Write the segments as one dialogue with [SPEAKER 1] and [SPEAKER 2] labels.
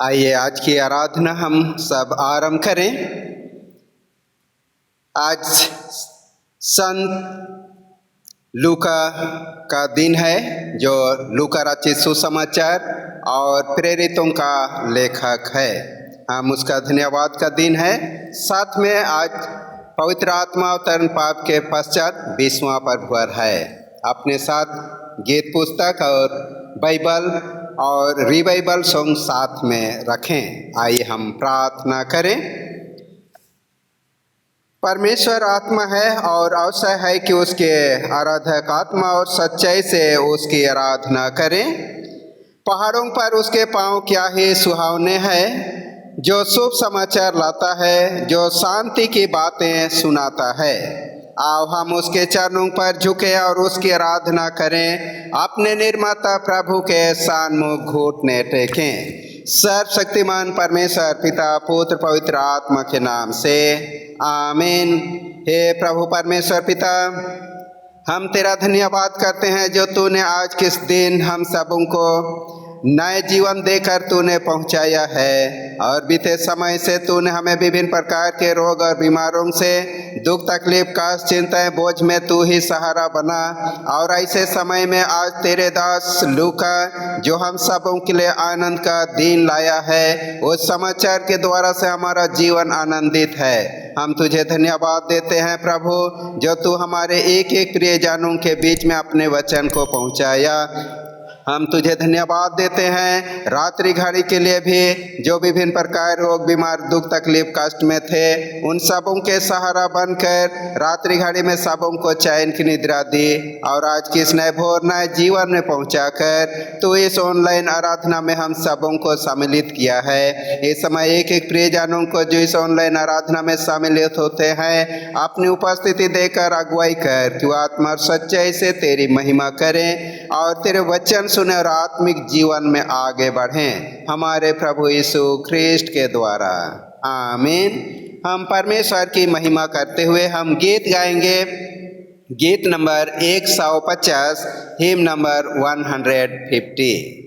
[SPEAKER 1] आइए आज की आराधना हम सब आरंभ करें। आज संत लूका का दिन है, जो लूका रचित सुसमाचार और प्रेरितों का लेखक है। हम उसका धन्यवाद का दिन है। साथ में आज पवित्र आत्मा अवतरण पाप के पश्चात 20वां पर्व है। अपने साथ गीत पुस्तक और बाइबल और रिवाइवल सॉन्ग साथ में रखें। आइए हम प्रार्थना करें। परमेश्वर आत्मा है और आवश्यक है कि उसके आराधक आत्मा और सच्चाई से उसकी आराधना करें। पहाड़ों पर उसके पांव क्या ही सुहावने हैं, जो शुभ समाचार लाता है, जो शांति की बातें सुनाता है। आओ हम उसके चरणों पर झुके और उसकी आराधना करें। अपने निर्माता प्रभु के सन्मुख घुटने टेकें। सर्वशक्तिमान परमेश्वर पिता पुत्र पवित्र आत्मा के नाम से आमीन। हे प्रभु परमेश्वर पिता, हम तेरा धन्यवाद करते हैं जो तूने आज किस दिन हम सबों को नए जीवन देकर तूने पहुंचाया है। और बीते समय से तूने हमें विभिन्न प्रकार के रोग और बीमारों से, दुख तकलीफ कष्ट चिंताएं बोझ में तू ही सहारा बना। और ऐसे समय में आज तेरे दास लूका जो हम सबों के लिए आनंद का दिन लाया है, उस समाचार के द्वारा से हमारा जीवन आनंदित है। हम तुझे धन्यवाद देते हैं प्रभु, जो तू हमारे एक एक प्रियजनों के बीच में अपने वचन को पहुंचाया। हम तुझे धन्यवाद देते हैं रात्रि घड़ी के लिए भी, जो विभिन्न प्रकार रोग बीमार दुख तकलीफ कष्ट में थे, उन सबों के सहारा बनकर रात्रि घड़ी में सबों को चैन की निद्रा दी। और आज की इस नए भोर नए जीवन में पहुंचाकर तो इस ऑनलाइन आराधना में हम सबों को सम्मिलित किया है। इस समय एक एक प्रियजनों को जो इस ऑनलाइन आराधना में सम्मिलित होते हैं, अपनी उपस्थिति देकर अगुवाई कर तू आत्मा और सच्चाई से तेरी महिमा करें और तेरे वचन सुने और आत्मिक जीवन में आगे बढ़ें, हमारे प्रभु यीशु ख्रिस्ट के द्वारा, आमीन। हम परमेश्वर की महिमा करते हुए हम गीत गाएंगे। गीत नंबर 150, हिम नंबर 150।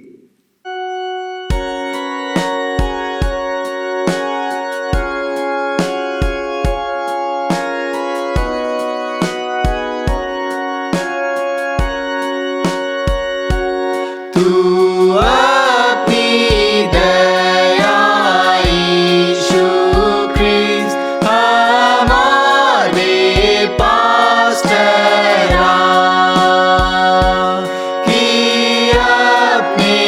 [SPEAKER 2] अपने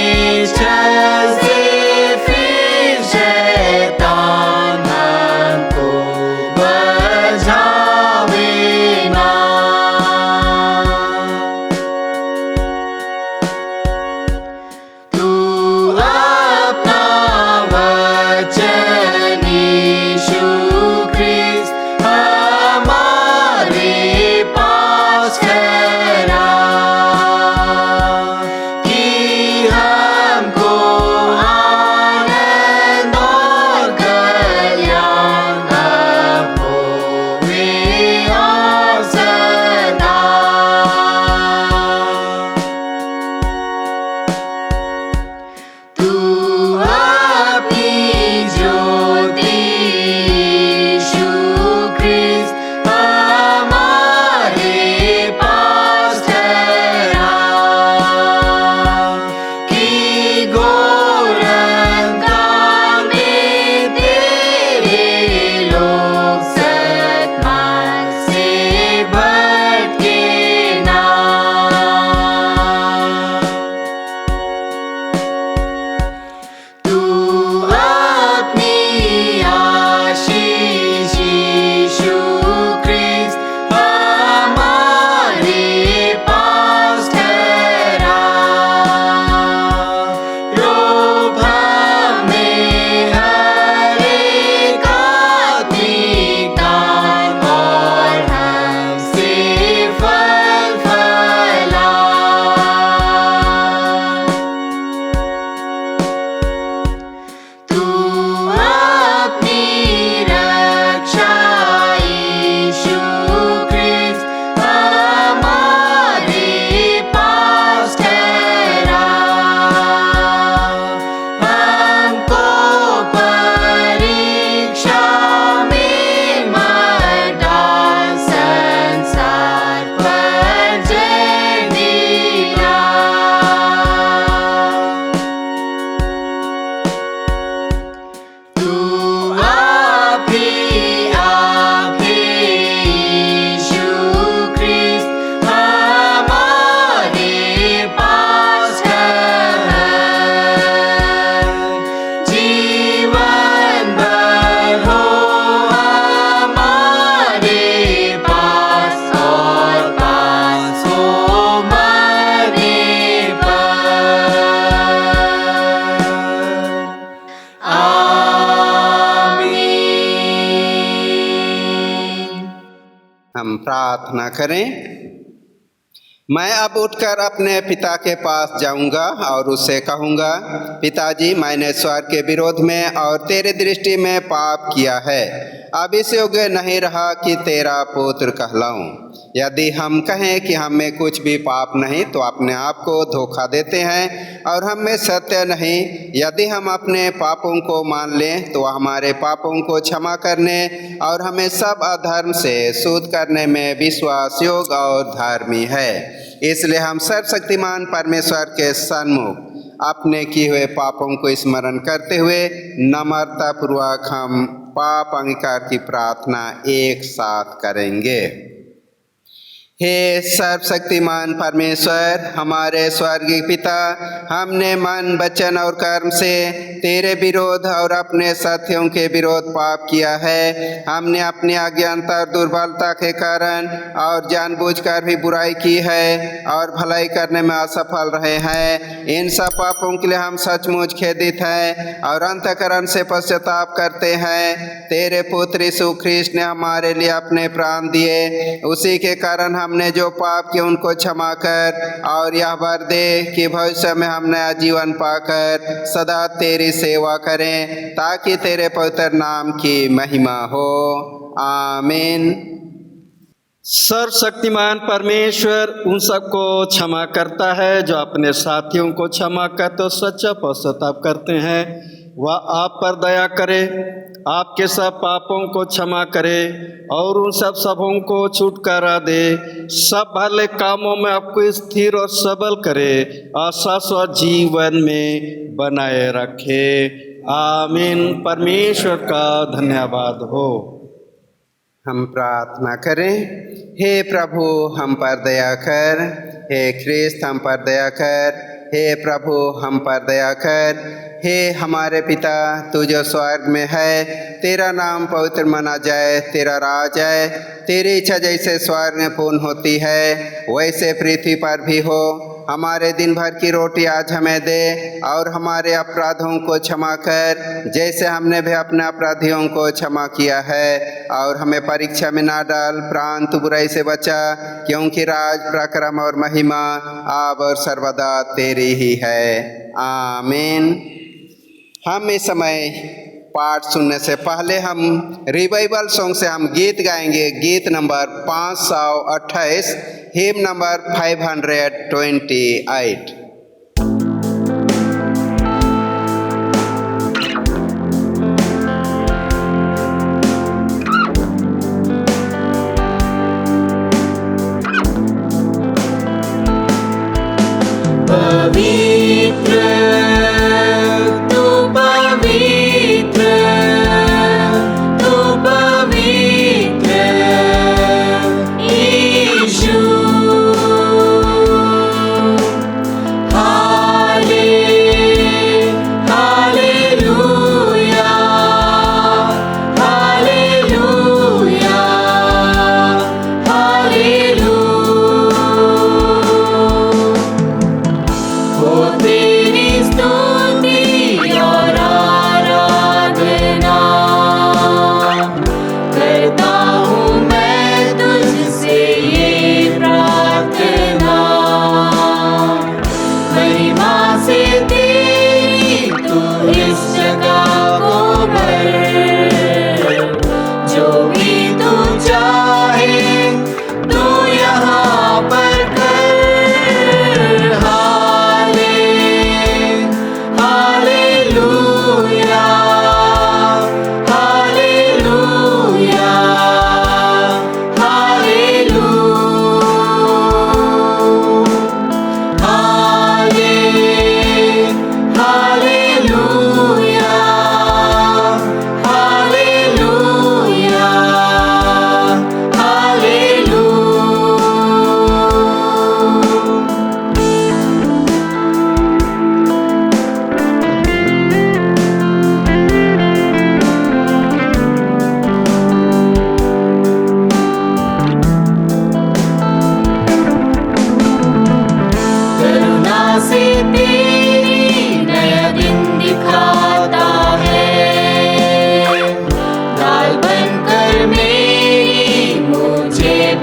[SPEAKER 1] हम प्रार्थना करें। मैं अब उठकर अपने पिता के पास जाऊंगा और उससे कहूंगा, पिताजी, मैंने स्वर्ग के विरोध में और तेरे दृष्टि में पाप किया है, अब इस योग्य नहीं रहा कि तेरा पुत्र कहलाऊं। यदि हम कहें कि हम में कुछ भी पाप नहीं तो अपने आप को धोखा देते हैं और हम में सत्य नहीं। यदि हम अपने पापों को मान लें तो हमारे पापों को क्षमा करने और हमें सब अधर्म से शुद्ध करने में विश्वास योग्य और धर्मी है। इसलिए हम सर्वशक्तिमान परमेश्वर के सन्मुख अपने किए हुए पापों को स्मरण करते हुए नम्रता पूर्वक हम पाप अंगीकार की प्रार्थना एक साथ करेंगे। हे सर्वशक्तिमान परमेश्वर, हमारे स्वर्गीय पिता, हमने मन, वचन और कर्म से तेरे विरोध और अपने साथियों के विरोध पाप किया है। हमने अपनी अज्ञानता और दुर्बलता के कारण और जानबूझकर भी बुराई की है और भलाई करने में असफल रहे हैं। इन सब पापों के लिए हम सचमुच खेदित हैं और अंतःकरण से पश्चाताप करते हैं। तेरे पुत्र यीशु ख्रीष्ट ने हमारे लिए अपने प्राण दिए, उसी के कारण हमने जो पाप किए उनको क्षमा कर और यह वर दे कि भविष्य में हम नया जीवन पाकर सदा तेरी सेवा करें, ताकि तेरे पवित्र नाम की महिमा हो। आमीन।
[SPEAKER 2] सर्वशक्तिमान परमेश्वर उन सबको क्षमा करता है जो अपने साथियों को क्षमा करते और सच्चा पश्चाताप करते हैं। वह आप पर दया करे, आपके सब पापों को क्षमा करे और उन सब सबों को छुटकारा दे, सब भले कामों में आपको स्थिर और सबल करे और शाश्वत जीवन में बनाए रखे। आमीन। परमेश्वर का धन्यवाद हो।
[SPEAKER 1] हम प्रार्थना करें। हे प्रभु, हम पर दया कर। हे ख्रीस्त, हम पर दया कर। हे प्रभु, हम पर दया कर। हे हमारे पिता, तू जो स्वर्ग में है, तेरा नाम पवित्र माना जाए, तेरा राज आए, तेरी इच्छा जैसे स्वर्ग में पूर्ण होती है वैसे पृथ्वी पर भी हो। हमारे दिन भर की रोटी आज हमें दे और हमारे अपराधों को क्षमा कर जैसे हमने भी अपने अपराधियों को क्षमा किया है, और हमें परीक्षा में ना डाल, प्रांत बुराई से बचा, क्योंकि राज, पराक्रम और महिमा अब और सर्वदा तेरी ही है। आमीन। हम इस समय पाठ सुनने से पहले हम रिवाइवल सॉन्ग से हम गीत गाएंगे। गीत नंबर 528, हिम नंबर 528।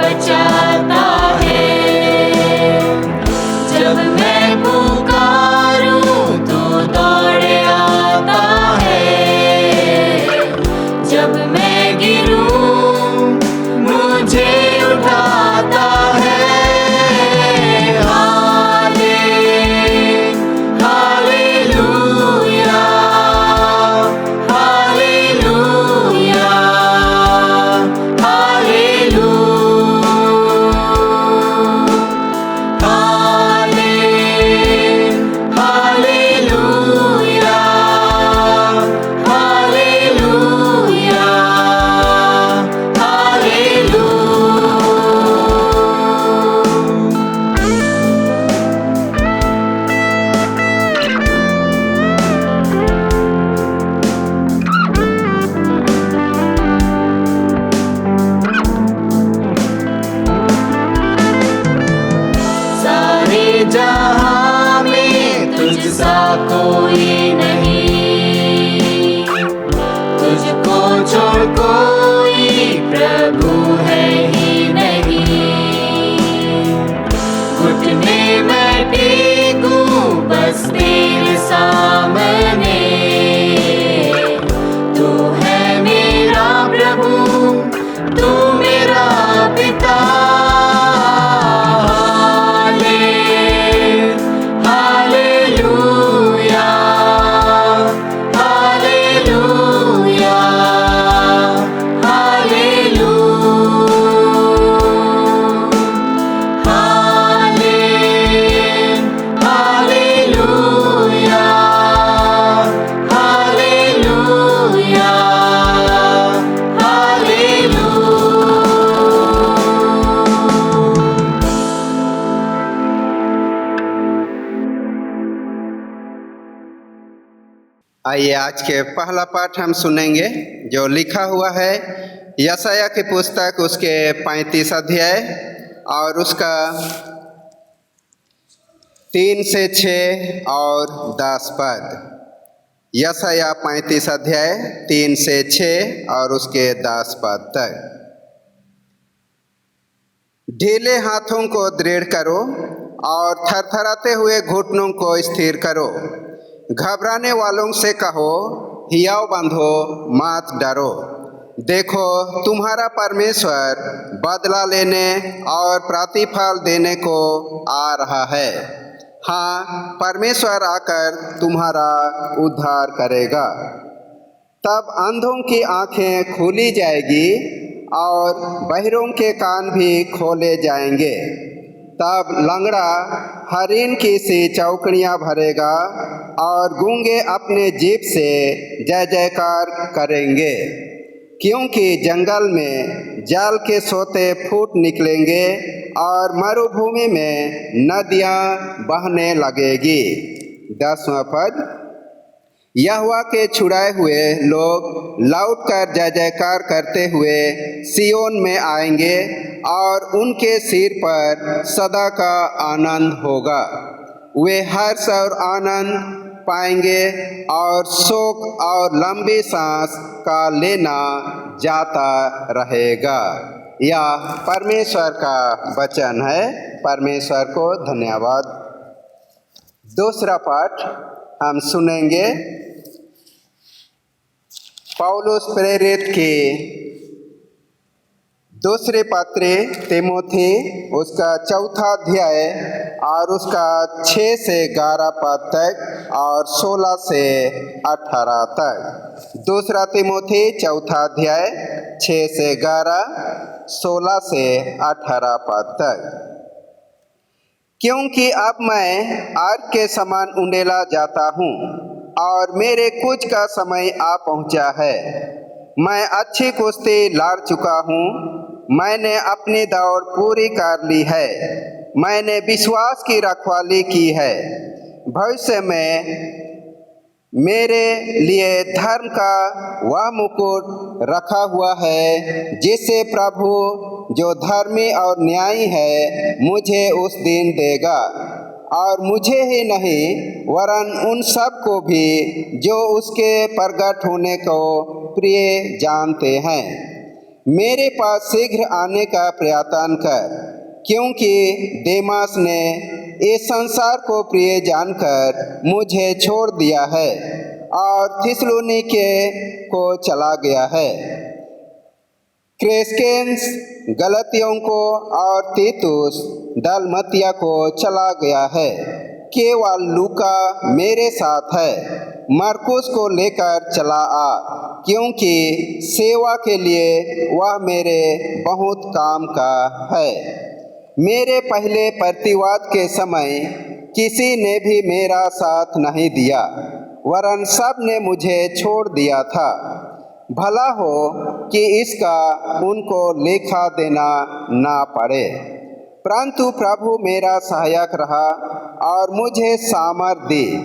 [SPEAKER 3] बचाता है। जब मैं पुकारूं तो दौड़ आता है। जब मैं गिरूं मुझे उठाता है। हालेलुया, हालेलुया, हालेलुया, हालेलुया, सारे जहां में तुझसा कोई नहीं। तुझको छोड़ कोई प्रभु है ही नहीं। घुटने मैं टेकूं बस तेरे सामने। तू है मेरा प्रभु, तू मेरा पिता। हालेलुया, हालेलुया, हालेलुया, हालेलुया,
[SPEAKER 1] आइए आज के पहला पाठ हम सुनेंगे जो लिखा हुआ है यशायाह की पुस्तक उसके 35 अध्याय और उसका 3 से 6 और 10 पद। यशायाह 35 अध्याय 3 से 6 और उसके 10 पद तक। ढीले हाथों को दृढ़ करो और थरथराते हुए घुटनों को स्थिर करो। घबराने वालों से कहो, हियाव बांधो, मत डरो। देखो तुम्हारा परमेश्वर बदला लेने और प्रतिफल देने को आ रहा है। हाँ, परमेश्वर आकर तुम्हारा उद्धार करेगा। तब अंधों की आंखें खोली जाएगी और बहरों के कान भी खोले जाएंगे। तब लंगड़ा हरिन की सी चौकड़ियाँ भरेगा और गूंगे अपने जीभ से जय जयकार करेंगे। क्योंकि जंगल में जल के सोते फूट निकलेंगे और मरुभूमि में नदियाँ बहने लगेगी। 10वां पद। यहोवा के छुड़ाए हुए लोग लौटकर जय जयकार करते हुए सियोन में आएंगे और उनके सिर पर सदा का आनंद होगा। वे हर्ष और आनंद पाएंगे और शोक और लंबी सांस का लेना जाता रहेगा। यह परमेश्वर का वचन है। परमेश्वर को धन्यवाद। दूसरा पाठ हम सुनेंगे पौलुस प्रेरित की दूसरे पत्र तीमुथी उसका 4 अध्याय और उसका 6 से 11 पद तक और 16 से 18 तक। दूसरा तीमुथी 4 अध्याय 6 से 11, 16 से 18 पद तक। क्योंकि अब मैं आग के समान उंडेला जाता हूँ और मेरे कुछ का समय आ पहुँचा है। मैं अच्छी कुश्ती लड़ चुका हूँ। मैंने अपनी दौड़ पूरी कर ली है। मैंने विश्वास की रखवाली की है। भविष्य में मेरे लिए धर्म का वह मुकुट रखा हुआ है जिसे प्रभु जो धर्मी और न्यायी है मुझे उस दिन देगा, और मुझे ही नहीं वरन उन सब को भी जो उसके प्रगट होने को प्रिय जानते हैं। मेरे पास शीघ्र आने का प्रयत्न कर, क्योंकि देमास ने इस संसार को प्रिय जानकर मुझे छोड़ दिया है और थिस्सलुनीके को चला गया है। क्रेस्केंस गलतियों को और तीतुस दलमतिया को चला गया है। केवल लूका मेरे साथ है। मरकुस को लेकर चला आ, क्योंकि सेवा के लिए वह मेरे बहुत काम का है। मेरे पहले प्रतिवाद के समय किसी ने भी मेरा साथ नहीं दिया, वरन सब ने मुझे छोड़ दिया था। भला हो कि इसका उनको लेखा देना ना पड़े। परंतु प्रभु मेरा सहायक रहा और मुझे सामर्थ दी,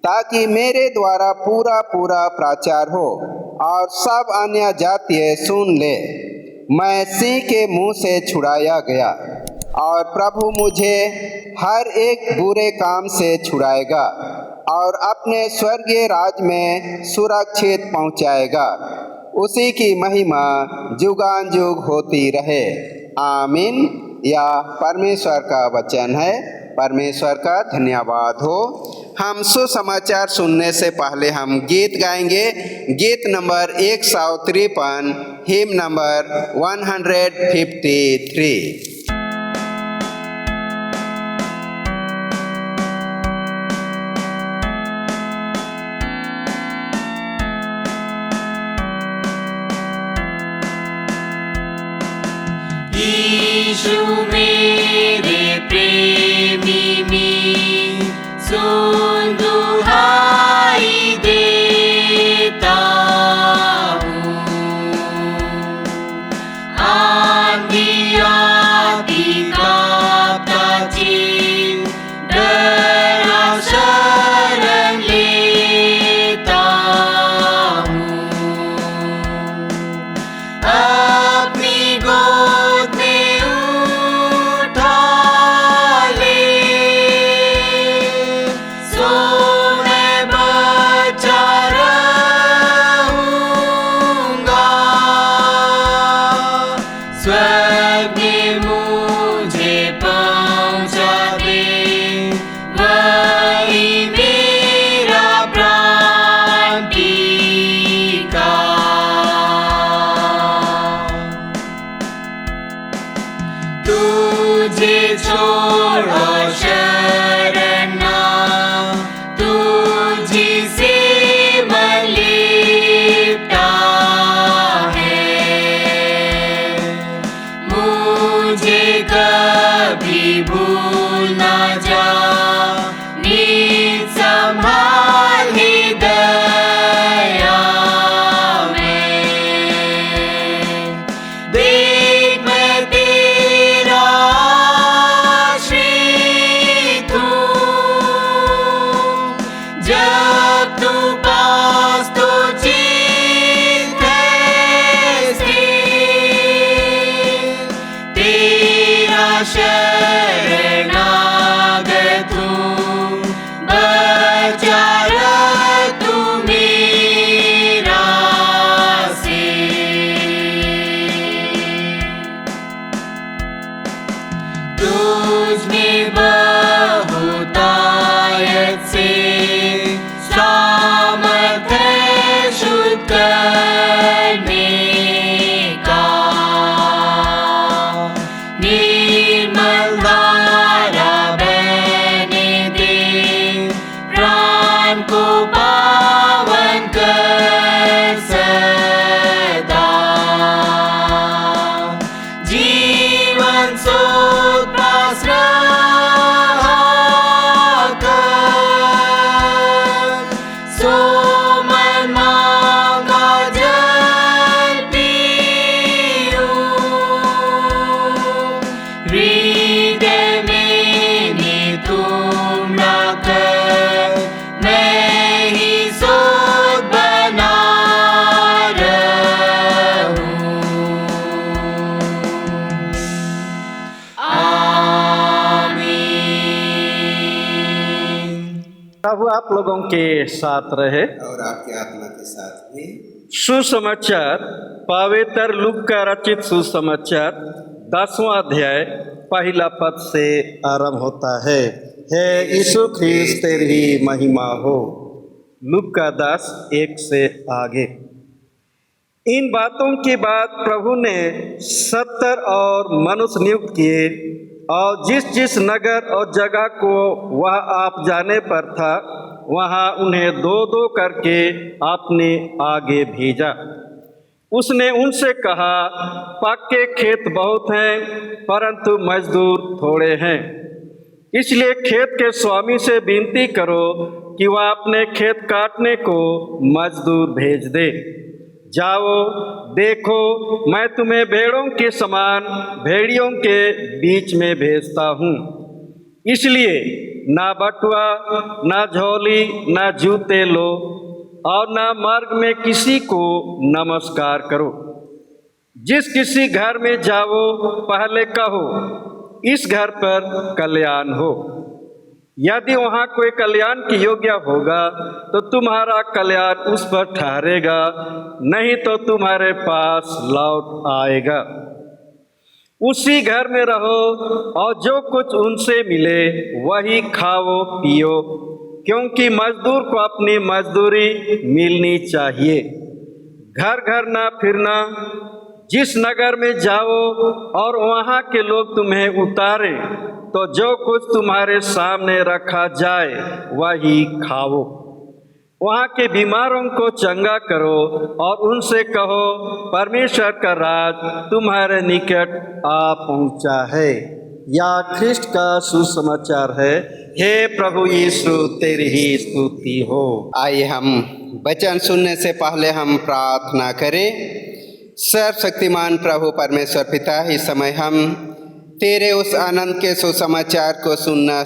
[SPEAKER 1] ताकि मेरे द्वारा पूरा पूरा प्रचार हो और सब अन्य जातियाँ सुन ले। मैं सिंह के मुंह से छुड़ाया गया और प्रभु मुझे हर एक बुरे काम से छुड़ाएगा और अपने स्वर्गीय राज में सुरक्षित पहुंचाएगा। उसी की महिमा जुगान जुग होती रहे। आमीन। या परमेश्वर का वचन है। परमेश्वर का धन्यवाद हो। हम सुसमाचार सुनने से पहले हम गीत गाएंगे। गीत नंबर 153, हिम नंबर 153।
[SPEAKER 3] यीशु मेरे प्रेमी सुन दुहाई देता हूँ। आंधिया की कांपता चीर डरा शरण लेता हूँ। अपनी गोद में उठा ले, सो मैं बचा रहूँगा। स्वर्ग में मुझे पहुँचा दे, वही मेरा प्राण टीका। तुझे छोड़ो शरण ना, तुझी से मन लिपटा है। मुझे कभी भूल ना जा, नित संभाल दया में। देख मैं तेरा आश्रित हूँ, जब तू पास तो चित है स्थिर। तेरा शरणागत हूँ, बचा रह तू मेरा सिर। तुझ में बहुतायत से सामर्थ है शुद्ध करने का। निर्मल धारा बहने दे, प्राण को पावन कर सदा। जीवन सोत पास रहा कर, सो मन मांगा जल पीऊं। हृदय में तुम ना कर, मैं ही सोत बना रहूं। आमीन।
[SPEAKER 2] प्रभु आप लोगों के साथ रहे।
[SPEAKER 1] और आपकी आत्मा के साथ भी।
[SPEAKER 2] सुसमाचार पवित्र लूका रचित सुसमाचार 10वां अध्याय पहला पद से आरंभ होता है। हे यीशु ख्रीस्त तेरी महिमा हो। लूका 10:1 से आगे। इन बातों के बाद प्रभु ने 70 और मनुष्य नियुक्त किए और जिस जिस नगर और जगह को वह आप जाने पर था वहाँ उन्हें दो दो करके अपने आगे भेजा। उसने उनसे कहा, पक्के खेत बहुत हैं परंतु मजदूर थोड़े हैं, इसलिए खेत के स्वामी से विनती करो कि वह अपने खेत काटने को मजदूर भेज दे। जाओ, देखो मैं तुम्हें भेड़ों के समान भेड़ियों के बीच में भेजता हूँ, इसलिए ना बटुआ ना झोली ना जूते लो और ना मार्ग में किसी को नमस्कार करो। जिस किसी घर में जाओ पहले कहो, इस घर पर कल्याण हो। यदि वहाँ कोई कल्याण की योग्य होगा तो तुम्हारा कल्याण उस पर ठहरेगा, नहीं तो तुम्हारे पास लौट आएगा। उसी घर में रहो और जो कुछ उनसे मिले वही खाओ पियो, क्योंकि मजदूर को अपनी मजदूरी मिलनी चाहिए। घर घर ना फिरना। जिस नगर में जाओ और वहाँ के लोग तुम्हें उतारे तो जो कुछ तुम्हारे सामने रखा जाए वही खाओ। वहाँ के बीमारों को चंगा करो और उनसे कहो, परमेश्वर का राज तुम्हारे निकट आ पहुँचा है। या ख्रिस्ट का सुसमाचार है। हे प्रभु यीशु तेरी ही स्तुति हो।
[SPEAKER 1] आइए हम वचन सुनने से पहले हम प्रार्थना करें। सर्वशक्तिमान प्रभु परमेश्वर पिता, इस समय हम तेरे उस आनंद के सुसमाचार को सुनना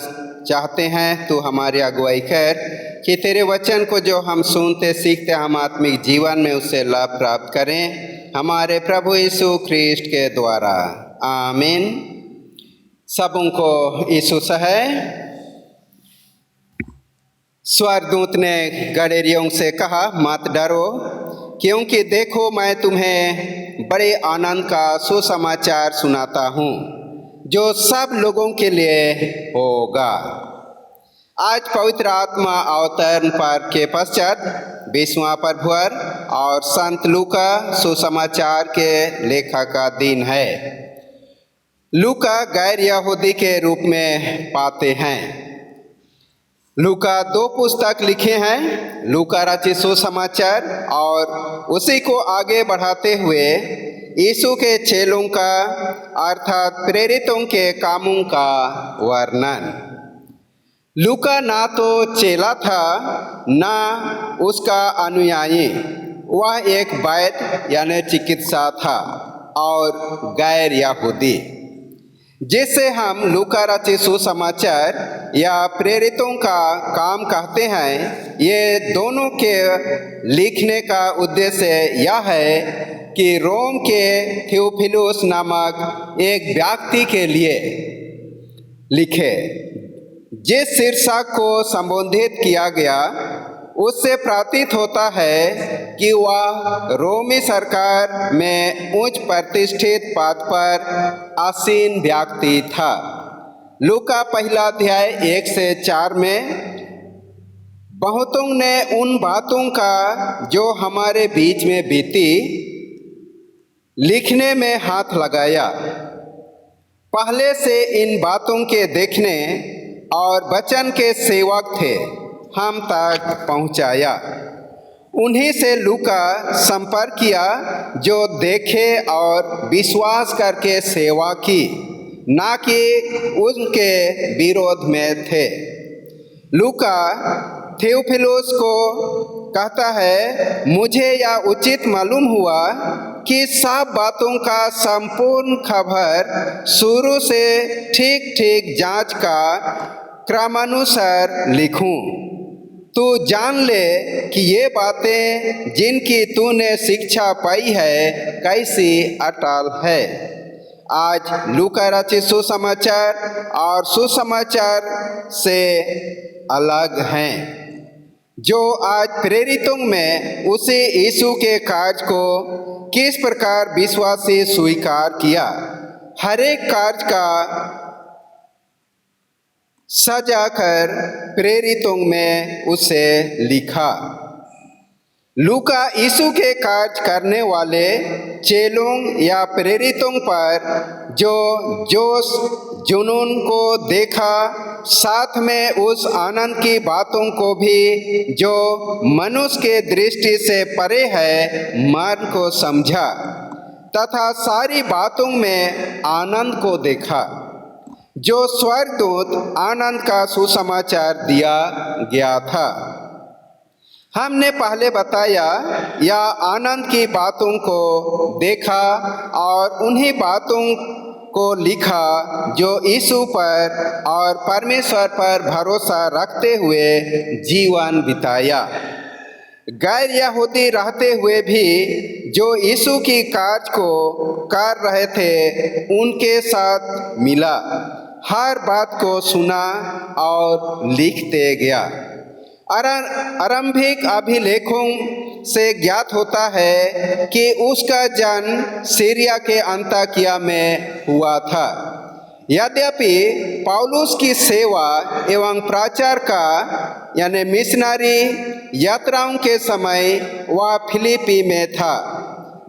[SPEAKER 1] चाहते हैं। तू हमारी अगुवाई कर कि तेरे वचन को जो हम सुनते सीखते हम आत्मिक जीवन में उससे लाभ प्राप्त करें, हमारे प्रभु यीशु ख्रीस्ट के द्वारा। आमीन। सबों को यीशु है। स्वर्गदूत ने गडेरियों से कहा, मत डरो, क्योंकि देखो मैं तुम्हें बड़े आनंद का सुसमाचार सुनाता हूँ जो सब लोगों के लिए होगा। आज पवित्र आत्मा अवतरण पर्व के पश्चात 20वां प्रभुवर और संत लूका सुसमाचार के लेखक का दिन है। लूका गैर यहूदी के रूप में पाते हैं। लूका 2 पुस्तक लिखे हैं, लूका रचित सुसमाचार और उसी को आगे बढ़ाते हुए यीशु के चेलों का अर्थात प्रेरितों के कामों का वर्णन। लूका ना तो चेला था ना उसका अनुयायी, वह एक वैद्य यानी चिकित्सा था और गैर यहूदी, जिसे हम लूका रचित सुसमाचार या प्रेरितों का काम कहते हैं। ये दोनों के लिखने का उद्देश्य यह है कि रोम के थियोफिलुस नामक एक व्यक्ति के लिए लिखे। जिस शीर्षक को संबोधित किया गया उससे प्रतीत होता है कि वह रोमी सरकार में उच्च प्रतिष्ठित पद पर आसीन व्यक्ति था। लूका पहला अध्याय 1 से 4 में बहुतों ने उन बातों का जो हमारे बीच में बीती लिखने में हाथ लगाया। पहले से इन बातों के देखने और वचन के सेवक थे, हम तक पहुंचाया। उन्हीं से लूका संपर्क किया जो देखे और विश्वास करके सेवा की, ना कि उनके विरोध में थे। लूका थियोफिलुस को कहता है, मुझे यह उचित मालूम हुआ कि सब बातों का संपूर्ण खबर शुरू से ठीक ठीक जांच का क्रमानुसार लिखूं। तू जान ले कि ये बातें जिनकी तूने शिक्षा पाई है कैसी अटल है। आज लूका रचित सुसमाचार और सुसमाचार से अलग हैं। जो आज प्रेरितों में उसी यीशु के कार्य को किस प्रकार विश्वास से स्वीकार किया, हर एक कार्य का सजाकर प्रेरितों में उसे लिखा। लूका यीशु के कार्य करने वाले चेलों या प्रेरितों पर जो जोश जुनून को देखा, साथ में उस आनंद की बातों को भी जो मनुष्य के दृष्टि से परे है मन को समझा, तथा सारी बातों में आनंद को देखा जो स्वर्गदूत आनंद का सुसमाचार दिया गया था। हमने पहले बताया या आनंद की बातों को देखा और उन्हीं बातों को लिखा जो यीशु पर और परमेश्वर पर भरोसा रखते हुए जीवन बिताया। गैर यहूदी रहते हुए भी जो यीशु की कार्य को कर रहे थे उनके साथ मिला, हर बात को सुना और लिखते गया। आरंभिक अभिलेखों से ज्ञात होता है कि उसका जन्म सीरिया के अंताकिया में हुआ था। यद्यपि पौलुस की सेवा एवं प्रचार का यानी मिशनरी यात्राओं के समय वह फिलिपी में था,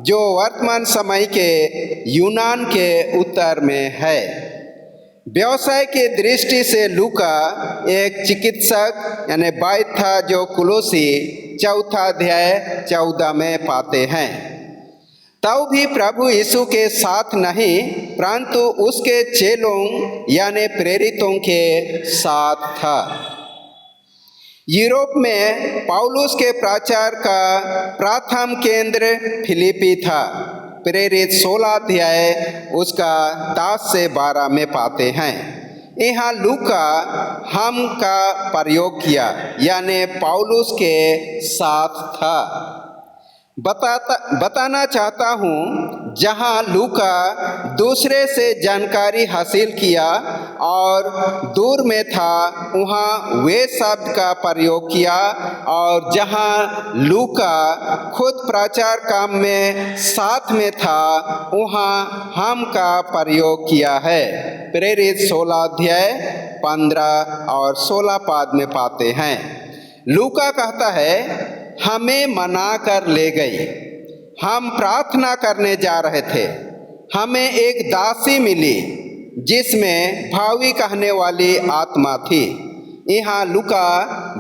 [SPEAKER 1] जो वर्तमान समय के यूनान के उत्तर में है। व्यवसाय के दृष्टि से लूका एक चिकित्सक यानी वैद्य था, जो कुलोसी 4 अध्याय 14 में पाते हैं। तब भी प्रभु यीशु के साथ नहीं परंतु उसके चेलों यानी प्रेरितों के साथ था। यूरोप में पौलुस के प्रचार का प्रथम केंद्र फिलिपी था। प्रेरित 16 अध्याय उसका 10 से 12 में पाते हैं। यहाँ लूका हम का प्रयोग किया यानी पौलुस के साथ था। बताना चाहता हूँ जहाँ लूका दूसरे से जानकारी हासिल किया और दूर में था वहाँ वे शब्द का प्रयोग किया, और जहाँ लूका खुद प्रचार काम में साथ में था वहाँ हम का प्रयोग किया है। प्रेरित 16 अध्याय 15 और 16 पद में पाते हैं। लूका कहता है हमें मना कर ले गई, हम प्रार्थना करने जा रहे थे, हमें एक दासी मिली जिसमें भावी कहने वाली आत्मा थी। यहाँ लूका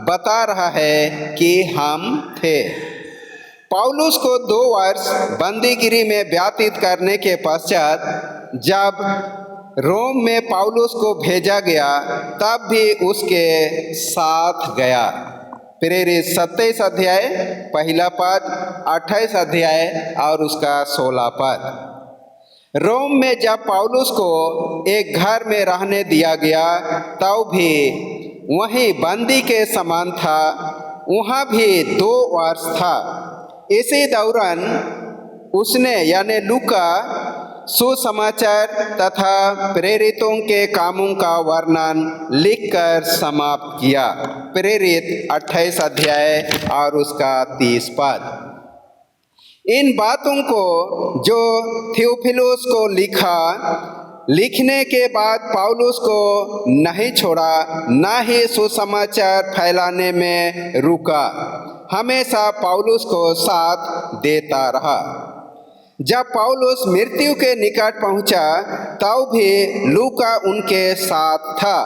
[SPEAKER 1] बता रहा है कि हम थे। पौलुस को 2 वर्ष बंदीगिरी में व्यतीत करने के पश्चात जब रोम में पौलुस को भेजा गया तब भी उसके साथ गया। प्रेरित 27 अध्याय 1 पद, 28 अध्याय और उसका 16 पद। रोम में जब पौलुस को एक घर में रहने दिया गया तब भी वहीं बंदी के समान था, वहाँ भी 2 वर्ष था। इसी दौरान उसने यानी लूका सुसमाचार तथा प्रेरितों के कामों का वर्णन लिखकर समाप्त किया। प्रेरित 28 अध्याय और उसका 30 पद। इन बातों को जो थियोफिलुस को लिखने के बाद पौलुस को नहीं छोड़ा, न ही सुसमाचार फैलाने में रुका, हमेशा पौलुस को साथ देता रहा। जब पौलुस मृत्यु के निकट पहुंचा तब भी लूका उनके साथ था।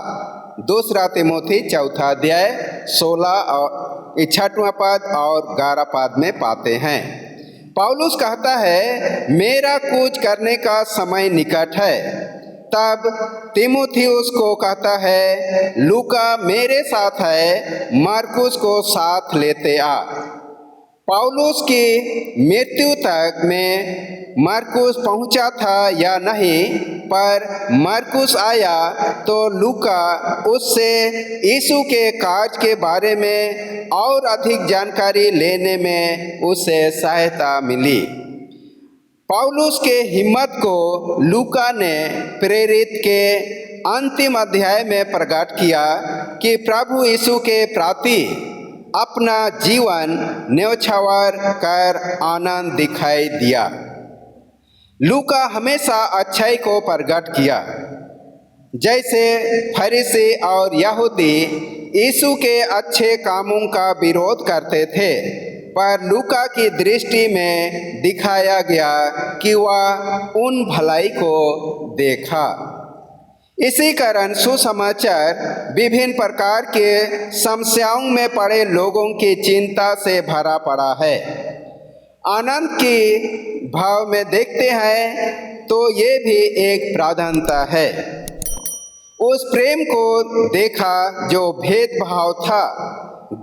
[SPEAKER 1] 2 तिमोथी 4 अध्याय 16 और 6वां पद और 11 पद में पाते हैं। पौलुस कहता है मेरा कूच करने का समय निकट है। तब तीमुथियुस को कहता है लूका मेरे साथ है, मरकुस को साथ लेते आ। पौलुस की मृत्यु तक में मरकुस पहुंचा था या नहीं, पर मरकुस आया तो लूका उससे यीशु के कार्य के बारे में और अधिक जानकारी लेने में उसे सहायता मिली। पौलुस के हिम्मत को लूका ने प्रेरित के अंतिम अध्याय में प्रकट किया कि प्रभु यीशु के प्रति अपना जीवन न्यौछावर कर आनंद दिखाई दिया। लूका हमेशा अच्छाई को प्रकट किया। जैसे फरीसी और यहूदी यीशु के अच्छे कामों का विरोध करते थे, पर लूका की दृष्टि में दिखाया गया कि वह उन भलाई को देखा। इसी कारण सुसमाचार विभिन्न प्रकार के समस्याओं में पड़े लोगों की चिंता से भरा पड़ा है। आनंद की भाव में देखते हैं तो ये भी एक प्राधान्यता है। उस प्रेम को देखा जो भेदभाव था।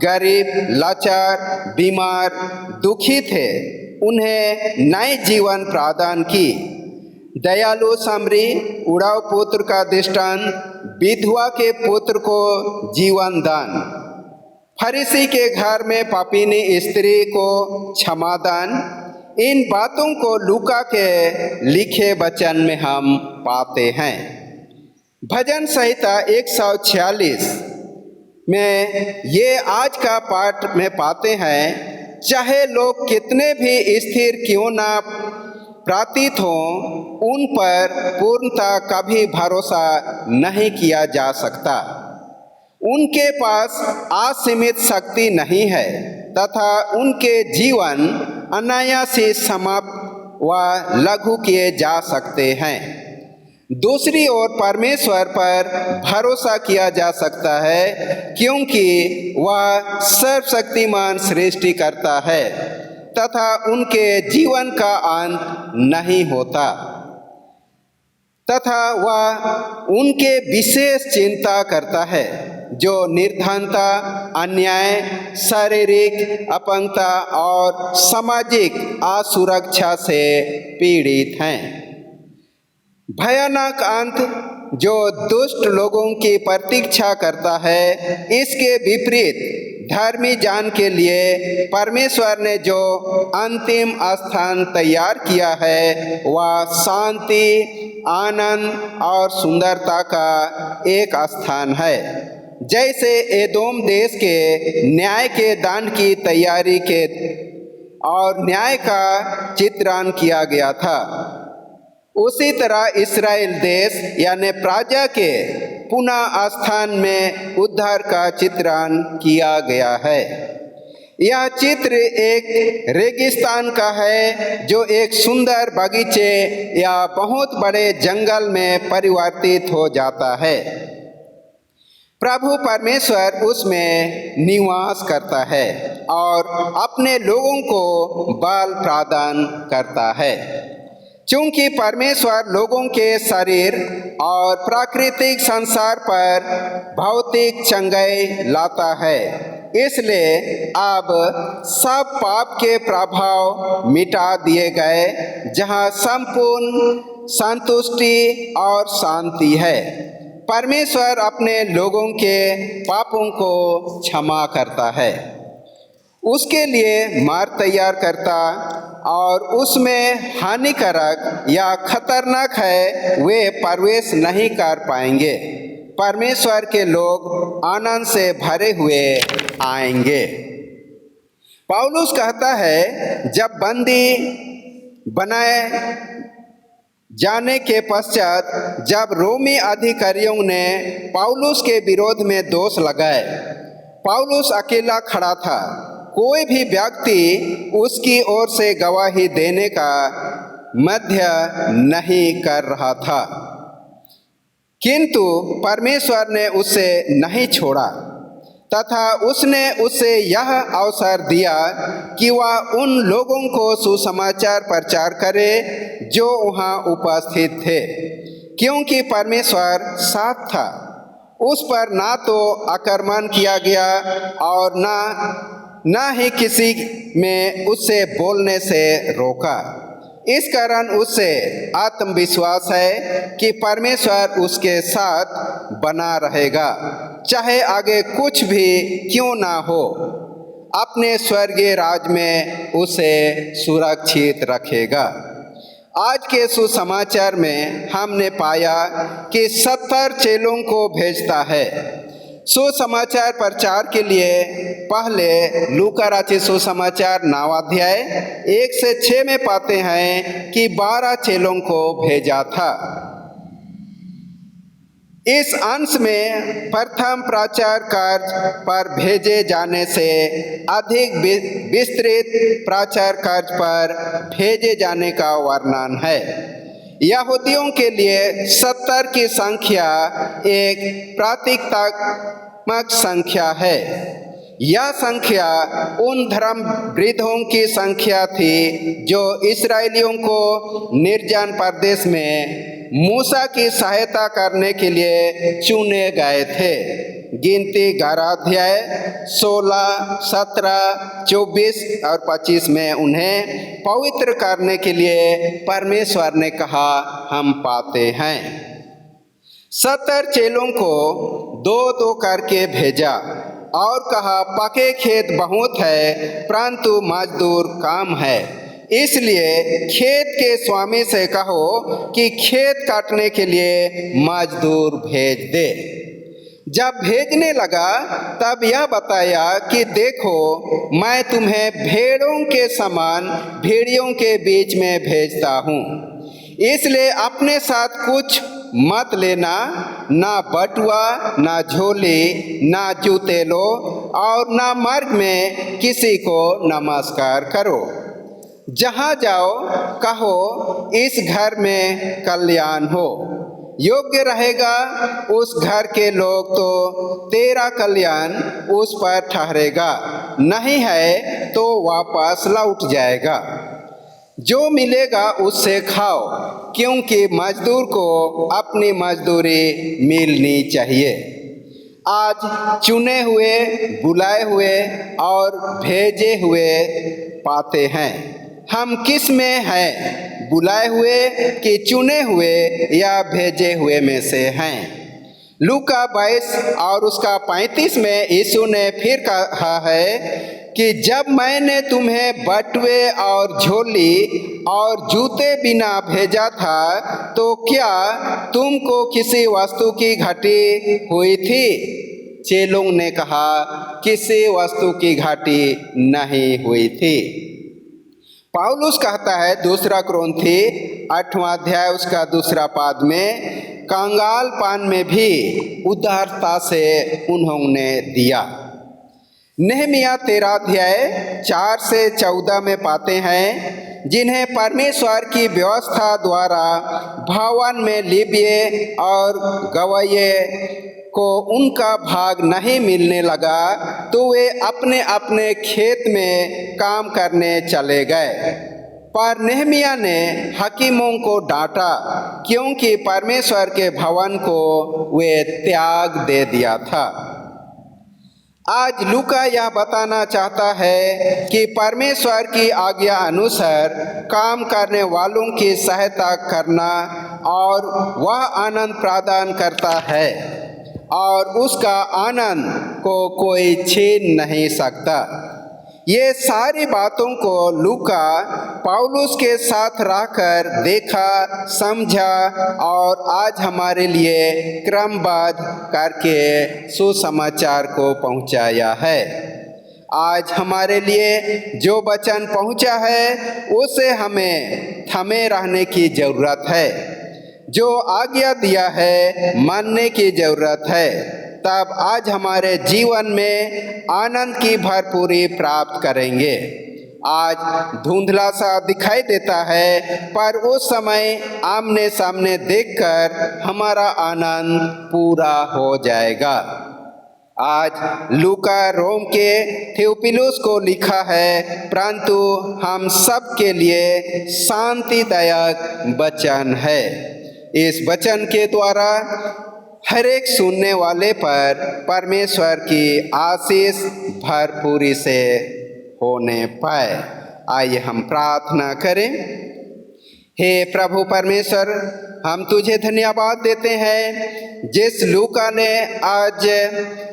[SPEAKER 1] गरीब, लाचार, बीमार, दुखी थे, उन्हें नए जीवन प्रदान की। दयालु सामरी, उड़ाव पुत्र का दृष्टांत, विधवा के पुत्र को जीवन दान, फरीसी के घर में पापीनी स्त्री को क्षमादान, इन बातों को लूका के लिखे वचन में हम पाते हैं। भजन संहिता 146 में ये आज का पाठ में पाते हैं, चाहे लोग कितने भी स्थिर क्यों ना प्रतीत हों, उन पर पूर्णतः कभी भरोसा नहीं किया जा सकता। उनके पास असीमित शक्ति नहीं है तथा उनके जीवन अनायास ही समाप्त व लघु किए जा सकते हैं। दूसरी ओर परमेश्वर पर भरोसा किया जा सकता है, क्योंकि वह सर्वशक्तिमान सृष्टि करता है तथा उनके जीवन का अंत नहीं होता तथा वह उनके विशेष चिंता करता है जो निर्धनता, अन्याय, शारीरिक अपंगता और सामाजिक असुरक्षा से पीड़ित हैं। भयानक अंत जो दुष्ट लोगों की प्रतीक्षा करता है, इसके विपरीत धर्मी जान के लिए परमेश्वर ने जो अंतिम स्थान तैयार किया है, वह शांति, आनंद और सुंदरता का एक स्थान है। जैसे एदोम देश के न्याय के दंड की तैयारी के और न्याय का चित्रण किया गया था, उसी तरह इस्राएल देश यानी प्रजा के पुनः स्थान में उद्धार का चित्रण किया गया है। यह चित्र एक रेगिस्तान का है जो एक सुंदर बगीचे या बहुत बड़े जंगल में परिवर्तित हो जाता है। प्रभु परमेश्वर उसमें निवास करता है और अपने लोगों को बल प्रदान करता है। चूंकि परमेश्वर लोगों के शरीर और प्राकृतिक संसार पर भौतिक चंगाई लाता है, इसलिए अब सब पाप के प्रभाव मिटा दिए गए, जहां संपूर्ण संतुष्टि और शांति है। परमेश्वर अपने लोगों के पापों को क्षमा करता है, उसके लिए मार्ग तैयार करता और उसमें हानिकारक या खतरनाक है वे प्रवेश नहीं कर पाएंगे। परमेश्वर के लोग आनंद से भरे हुए आएंगे। पौलुस कहता है, जब बंदी बनाए जाने के पश्चात जब रोमी अधिकारियों ने पौलुस के विरोध में दोष लगाए, पौलुस अकेला खड़ा था। कोई भी व्यक्ति उसकी ओर से गवाही देने का मध्य नहीं कर रहा था, किंतु परमेश्वर ने उसे नहीं छोड़ा तथा उसने उसे यह अवसर दिया कि वह उन लोगों को सुसमाचार प्रचार करे जो वहाँ उपस्थित थे, क्योंकि परमेश्वर साथ था। उस पर ना तो आक्रमण किया गया और ना ही किसी में उससे बोलने से रोका। इस कारण उससे आत्मविश्वास है कि परमेश्वर उसके साथ बना रहेगा, चाहे आगे कुछ भी क्यों ना हो। अपने स्वर्गीय राज में उसे सुरक्षित रखेगा। आज के सुसमाचार में हमने पाया कि 70 चेलों को भेजता है। सुसमाचार प्रचार के लिए पहले लूका रचित सुसमाचार 9 अध्याय 1 से 6 में पाते हैं कि 12 चेलों को भेजा था। इस अंश में प्रथम प्रचार कार्य पर भेजे जाने से अधिक विस्तृत प्रचार कार्य पर भेजे जाने का वर्णन है। यहूदियों के लिए 70 की संख्या एक प्रतीकात्मक संख्या है। यह संख्या उन धर्म वृद्धों की संख्या थी जो इस्राएलियों को निर्जन प्रदेश में मूसा की सहायता करने के लिए चुने गए थे। गिनती 11 अध्याय 16, 17, 24 और 25 में उन्हें पवित्र करने के लिए परमेश्वर ने कहा हम पाते हैं। 70 चेलों को 2-2 करके भेजा और कहा पके खेत बहुत है परंतु मजदूर कम है, इसलिए खेत के स्वामी से कहो कि खेत काटने के लिए मजदूर भेज दे। जब भेजने लगा तब यह बताया कि देखो मैं तुम्हें भेड़ों के समान भेड़ियों के बीच में भेजता हूँ, इसलिए अपने साथ कुछ मत लेना, ना बटुआ, ना झोली, ना जूते लो और ना मार्ग में किसी को नमस्कार करो। जहाँ जाओ कहो इस घर में कल्याण हो, योग्य रहेगा उस घर के लोग तो तेरा कल्याण उस पर ठहरेगा, नहीं है तो वापस लौट जाएगा। जो मिलेगा उससे खाओ, क्योंकि मजदूर को अपनी मजदूरी मिलनी चाहिए। आज चुने हुए, बुलाए हुए और भेजे हुए पाते हैं। हम किस में हैं, बुलाए हुए कि चुने हुए या भेजे हुए में से हैं? लूका 22 और उसका 35 में यीशु ने फिर कहा है कि जब मैंने तुम्हें बटुए और झोली और जूते बिना भेजा था तो क्या तुमको किसी वस्तु की घटी हुई थी? चेलों ने कहा किसी वस्तु की घटी नहीं हुई थी। पौलुस कहता है 2 कुरिन्थी 8वां अध्याय उसका 2 पद में, कंगालपन में भी उदारता से उन्होंने दिया। नहमिया 13 अध्याय 4 से 14 में पाते हैं, जिन्हें परमेश्वर की व्यवस्था द्वारा भवन में लेविये और गवैये को उनका भाग नहीं मिलने लगा तो वे अपने अपने खेत में काम करने चले गए। पर नहमिया ने हकीमों को डांटा क्योंकि परमेश्वर के भवन को वे त्याग दे दिया था। आज लूका यह बताना चाहता है कि परमेश्वर की आज्ञा अनुसार काम करने वालों की सहायता करना और वह आनंद प्रदान करता है और उसका आनंद को कोई छीन नहीं सकता। ये सारी बातों को लूका पौलुस के साथ रहकर देखा, समझा और आज हमारे लिए क्रमबद्ध करके सुसमाचार को पहुंचाया है। आज हमारे लिए जो वचन पहुंचा है उसे हमें थमे रहने की ज़रूरत है। जो आज्ञा दिया है मानने की ज़रूरत है, तब आज हमारे जीवन में आनंद की भरपूरी प्राप्त करेंगे। आज धुंधला सा दिखाई देता है, पर उस समय आमने सामने देखकर हमारा आनंद पूरा हो जाएगा। आज लूका रोम के थियोफिलुस को लिखा है, परंतु हम सब के लिए शांतिदायक वचन है। इस वचन के द्वारा हर एक सुनने वाले पर परमेश्वर की आशीष भरपूरी से होने पाए। आइए हम प्रार्थना करें। हे प्रभु परमेश्वर, हम तुझे धन्यवाद देते हैं जिस लूका ने आज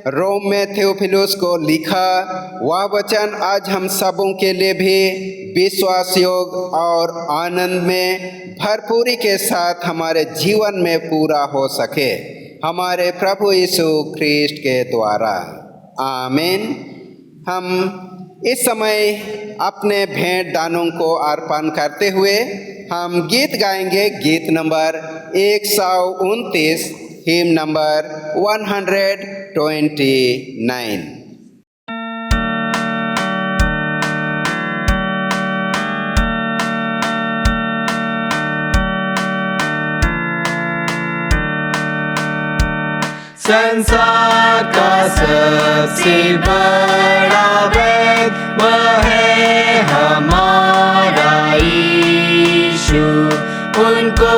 [SPEAKER 1] रोम में थियोफिलुस को लिखा, वह वचन आज हम सबों के लिए भी विश्वास योग्य और आनंद में भरपूरी के साथ हमारे जीवन में पूरा हो सके। हमारे प्रभु यीशु ख्रीस्ट के द्वारा। आमीन। हम इस समय अपने भेंट दानों को अर्पण करते हुए हम गीत गाएंगे। गीत नंबर 129, हिम नंबर 129।
[SPEAKER 3] संसार का सबसे बड़ा वैद वह है हमारा यीशु। उनको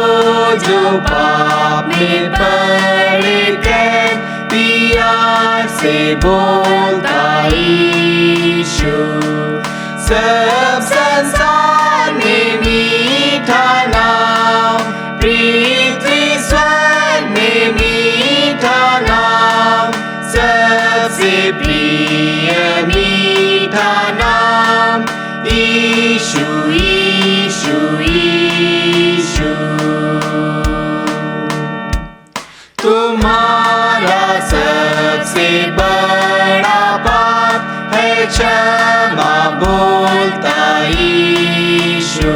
[SPEAKER 3] जो पाप में पड़े कैद प्यार से बोलता यीशु। सब संसार में मीठा नाम, पृथ्वी स्वर्ग में मीठा नाम, सबसे प्रिय मीठा नाम यीशु यीशु यीशु। तुम्हारा सबसे बड़ा पाप है क्षमा बोलता यीशु।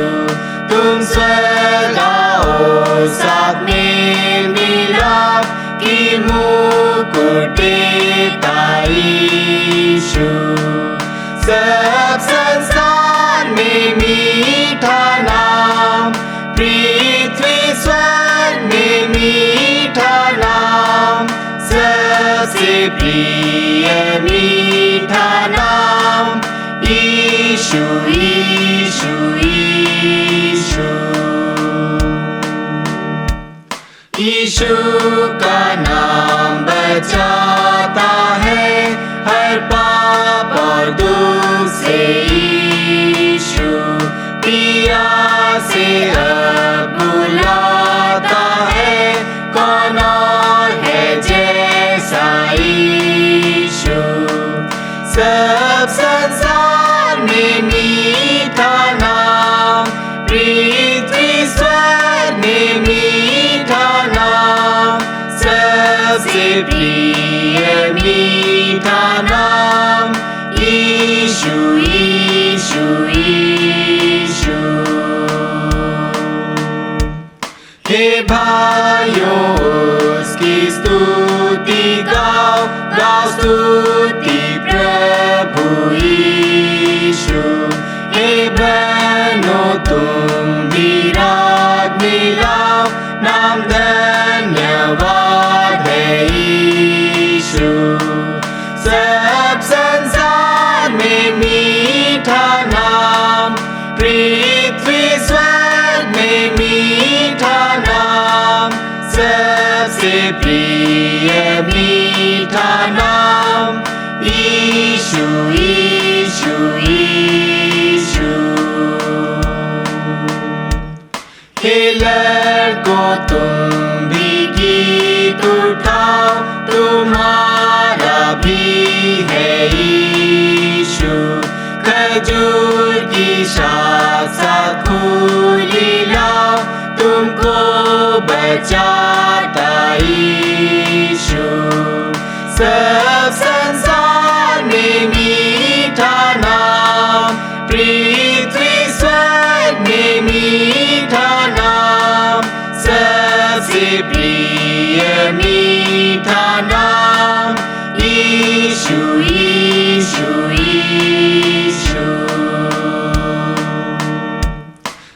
[SPEAKER 3] तुम स्वर्ग आओ साथ में मिलाप की मुकुट देता यीशु। सब संसार में मीठा नाम, पृथ्वी स्वर्ग में मीठा नाम, सबसे प्रिय मीठा नाम यीशु यीशु यीशु। यीशु का नाम बचाता है हर पाप और दुख से। यीशु पिया से अब बुलाता है, कौन और है जैसा यीशु। सब संसार में मीठा नाम, पृथ्वी स्वर्ग में मीठा नाम, सबसे प्रिय मीठा नाम यीशु यीशु यीशु। हे भाइयों उसकी स्तुति गाओ, गाओ स्तुति प्रभु यीशु। हे बहनों तुम भी राग मिलाओ, नाम धन्यवाद है यीशु। सब संसार में मीठा नाम, पृथ्वी स्वर्ग में मीठा नाम, सबसे प्रिय मीठा नाम यीशु यीशु यीशु। हे लड़कों तुम भी गीत उठाओ, तुम्हारा भी है यीशु। खजूर की शाख साथ फूली लाओ, तुमको बचाता यीशु। सब संसार में मीठा नाम, पृथ्वी स्वर्ग में मीठा नाम, सबसे प्रिय मीठा नाम यीशु यीशु यीशु।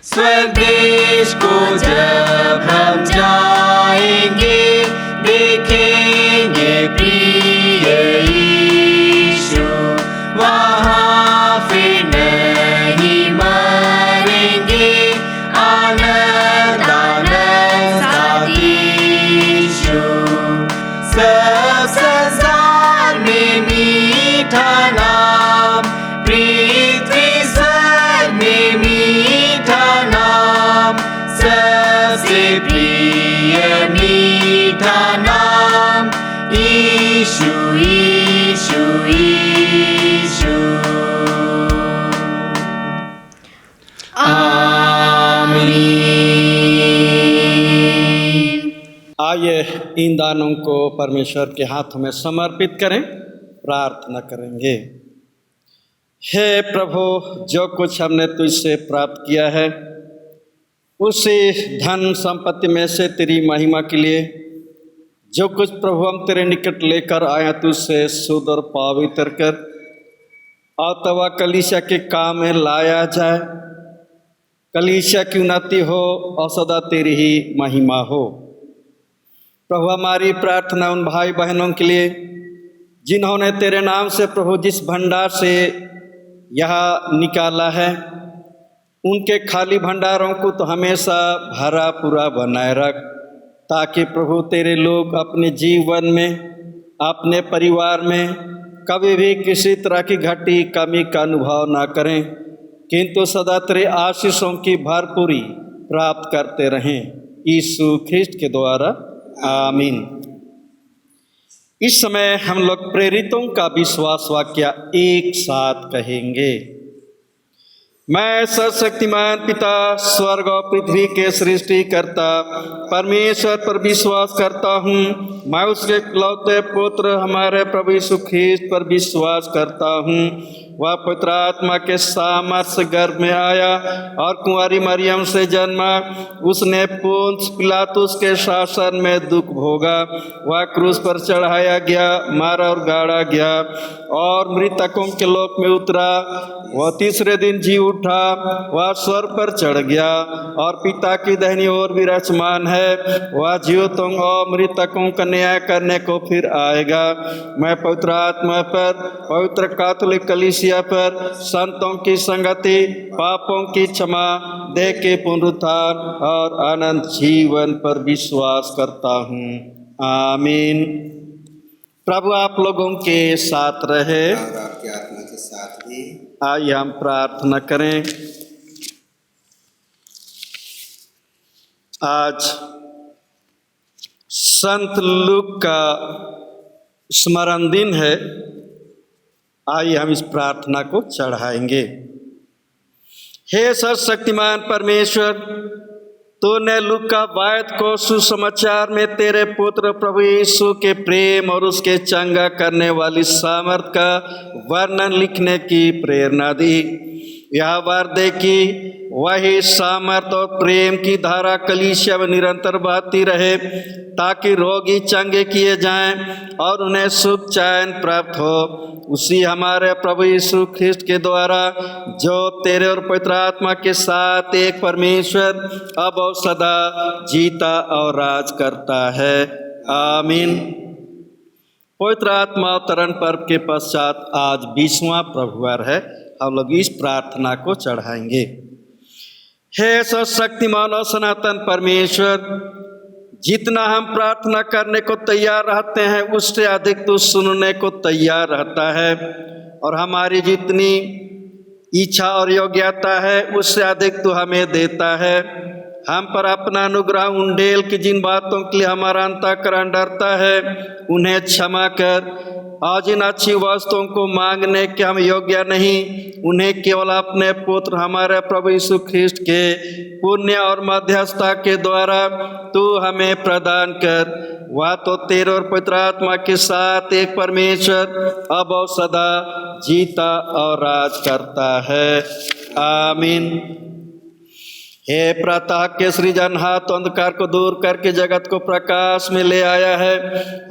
[SPEAKER 3] स्वर्ग देश को जब हम जाएंगे, देखेंगे प्रिय यीशु। वहाँ फिर नहीं मरेंगे, आनंद आनंद साथ यीशु। सब संसार में मीठा नाम, पृथ्वी स्वर्ग में मीठा नाम, सबसे प्रिय मीठा नाम यीशु यीशु यीशु। आमीन।
[SPEAKER 2] आइए इन दानों को परमेश्वर के हाथों में समर्पित करें, प्रार्थना करेंगे। हे प्रभु, जो कुछ हमने तुझसे प्राप्त किया है उसी धन संपत्ति में से तेरी महिमा के लिए जो कुछ प्रभु हम तेरे निकट लेकर आया तुझसे शुद्ध और पवित्र कर और तवा कलीसिया के काम में लाया जाए। कलीसिया की उन्नति हो और सदा तेरी ही महिमा हो। प्रभु, हमारी प्रार्थना उन भाई बहनों के लिए जिन्होंने तेरे नाम से प्रभु जिस भंडार से यहाँ निकाला है, उनके खाली भंडारों को तो हमेशा भरा पूरा बनाए रख, ताकि प्रभु तेरे लोग अपने जीवन में, अपने परिवार में कभी भी किसी तरह की घटी कमी का अनुभव ना करें, किंतु सदा तेरे आशीषों की भरपूरी प्राप्त करते रहें। यीशु ख्रिस्ट के द्वारा आमीन। इस समय हम लोग प्रेरितों का विश्वास वाक्य एक साथ कहेंगे। मैं सर्वशक्तिमान पिता स्वर्ग और पृथ्वी के सृष्टिकर्ता परमेश्वर पर विश्वास करता हूँ। मैं उसके इकलौते पुत्र हमारे प्रभु यीशु ख्रिस्त पर विश्वास करता हूँ। वह पवित्र आत्मा के सामर्थ्य से गर्भ में आया और कुंवारी मरियम से जन्मा। उसने पुन्स पिलातुस के शासन में दुख भोगा। वह क्रूस पर चढ़ाया गया, मारा और गाड़ा गया और मृतकों के लोक में उतरा। वह तीसरे दिन जी उठा। वह स्वर्ग पर चढ़ गया और पिता की दाहिनी ओर विराजमान है। वह जीवितों और मृतकों का न्याय करने को फिर आएगा। मैं पवित्र आत्मा पर, पवित्र कैथोलिक कलीसिया पर, संतों की संगति, पापों की क्षमा, देह के पुनरुत्थान और अनंत जीवन पर विश्वास करता हूँ। आमीन। प्रभु आप लोगों के साथ रहे
[SPEAKER 1] और आपकी आत्मा के साथ भी।
[SPEAKER 2] आइए हम प्रार्थना करें। आज संत लूक का स्मरण दिन है। आइए हम इस प्रार्थना को चढ़ाएंगे। हे सर्वशक्तिमान परमेश्वर, तूने लूका वायद को सुसमाचार में तेरे पुत्र प्रभु यीशु के प्रेम और उसके चंगा करने वाली सामर्थ का वर्णन लिखने की प्रेरणा दी। यह वर दे कि वही सामर्थ और प्रेम की धारा कलीसिया में निरंतर बहती रहे, ताकि रोगी चंगे किए जाएं और उन्हें सुख चैन प्राप्त हो। उसी हमारे प्रभु यीशु ख्रिस्त के द्वारा, जो तेरे और पवित्र आत्मा के साथ एक परमेश्वर अब और सदा जीता और राज करता है। आमीन। पवित्र आत्मा अवतरण पर्व के पश्चात आज 20वां प्रभुवार है। हम लोग इस प्रार्थना को चढ़ाएंगे। हे सर्वशक्तिमान और सनातन परमेश्वर, जितना हम प्रार्थना करने को तैयार रहते हैं उससे अधिक तू सुनने को तैयार रहता है, और हमारी जितनी इच्छा और योग्यता है उससे अधिक तू हमें देता है। हम पर अपना अनुग्रह उंडेल की जिन बातों के लिए हमारा अंतःकरण डरता है उन्हें क्षमा कर। आज इन अच्छी वस्तुओं को मांगने के हम योग्य नहीं, उन्हें केवल अपने पुत्र हमारे प्रभु यीशु ख्रिस्त के पुण्य और मध्यस्थता के द्वारा तू हमें प्रदान कर। वह तो तेरे और पवित्र आत्मा के साथ एक परमेश्वर अब और सदा जीता और राज करता है। आमीन। हे प्रातः के सृजनहार, अंधकार को दूर करके जगत को प्रकाश में ले आया है।